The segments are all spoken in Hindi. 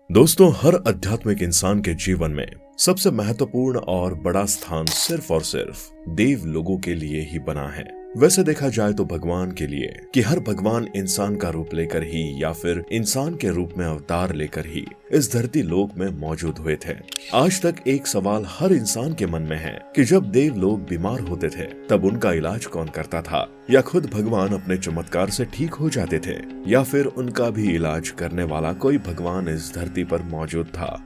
दोस्तों, हर आध्यात्मिक इंसान के जीवन में सबसे महत्वपूर्ण और बड़ा स्थान सिर्फ और सिर्फ देव लोगों के लिए ही बना है। वैसे देखा जाए तो भगवान के लिए कि हर भगवान इंसान का रूप लेकर ही या फिर इंसान के रूप में अवतार लेकर ही इस धरती लोक में मौजूद हुए थे। आज तक एक सवाल हर इंसान के मन में है कि जब देव लोग बीमार होते थे तब उनका इलाज कौन करता था, या खुद भगवान अपने चमत्कार से ठीक हो जाते थे, या फिर उनका भी इलाज करने वाला कोई भगवान इस धरती पर मौजूद था।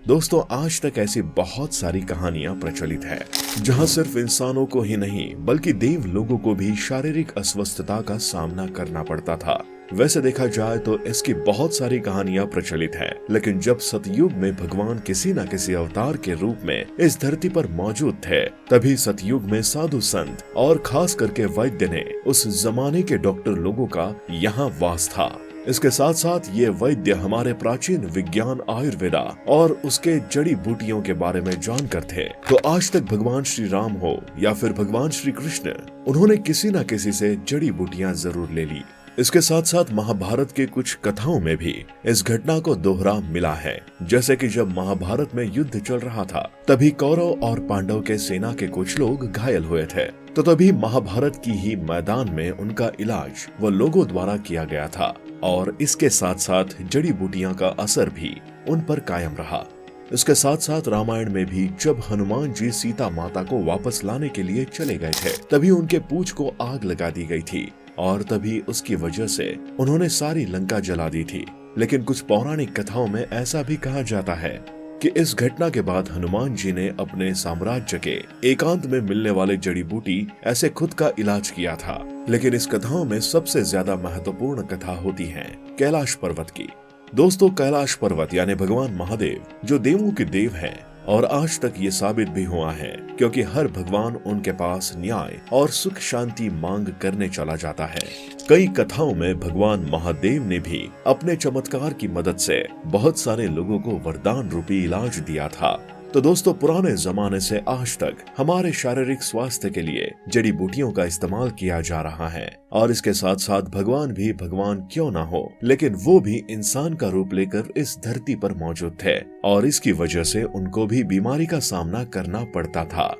दोस्तों, आज तक ऐसी बहुत सारी कहानियां प्रचलित है जहां सिर्फ इंसानों को ही नहीं बल्कि देव लोगों को भी शारीरिक अस्वस्थता का सामना करना पड़ता था। वैसे देखा जाए तो इसकी बहुत सारी कहानियां प्रचलित हैं, लेकिन जब सतयुग में भगवान किसी न किसी अवतार के रूप में इस धरती पर मौजूद थे, तभी सतयुग में साधु संत और खास करके वैद्य ने उस जमाने के डॉक्टर लोगों का यहाँ वास था। इसके साथ साथ ये वैद्य हमारे प्राचीन विज्ञान आयुर्वेदा और उसके जड़ी बूटियों के बारे में जानकर थे। तो आज तक भगवान श्री राम हो या फिर भगवान श्री कृष्ण, उन्होंने किसी न किसी से जड़ी बूटियां जरूर ले ली। इसके साथ साथ महाभारत के कुछ कथाओं में भी इस घटना को दोहरा मिला है। जैसे कि जब महाभारत में युद्ध चल रहा था तभी कौरव और पांडव के सेना के कुछ लोग घायल हुए थे, तो तभी महाभारत की ही मैदान में उनका इलाज वो लोगों द्वारा किया गया था, और इसके साथ साथ जड़ी बूटियां का असर भी उन पर कायम रहा। इसके साथ साथ रामायण में भी जब हनुमान जी सीता माता को वापस लाने के लिए चले गए थे तभी उनके पूंछ को आग लगा दी गई थी, और तभी उसकी वजह से उन्होंने सारी लंका जला दी थी। लेकिन कुछ पौराणिक कथाओं में ऐसा भी कहा जाता है कि इस घटना के बाद हनुमान जी ने अपने साम्राज्य के एकांत में मिलने वाले जड़ी बूटी ऐसे खुद का इलाज किया था। लेकिन इस कथाओं में सबसे ज्यादा महत्वपूर्ण कथा होती है कैलाश पर्वत की। दोस्तों, कैलाश पर्वत यानी भगवान महादेव जो देवों के देव हैं, और आज तक ये साबित भी हुआ है क्योंकि हर भगवान उनके पास न्याय और सुख शांति मांग करने चला जाता है। कई कथाओं में भगवान महादेव ने भी अपने चमत्कार की मदद से बहुत सारे लोगों को वरदान रूपी इलाज दिया था। तो दोस्तों, पुराने जमाने से आज तक हमारे शारीरिक स्वास्थ्य के लिए जड़ी बूटियों का इस्तेमाल किया जा रहा है, और इसके साथ साथ भगवान भी भगवान क्यों ना हो, लेकिन वो भी इंसान का रूप लेकर इस धरती पर मौजूद थे, और इसकी वजह से उनको भी बीमारी का सामना करना पड़ता था।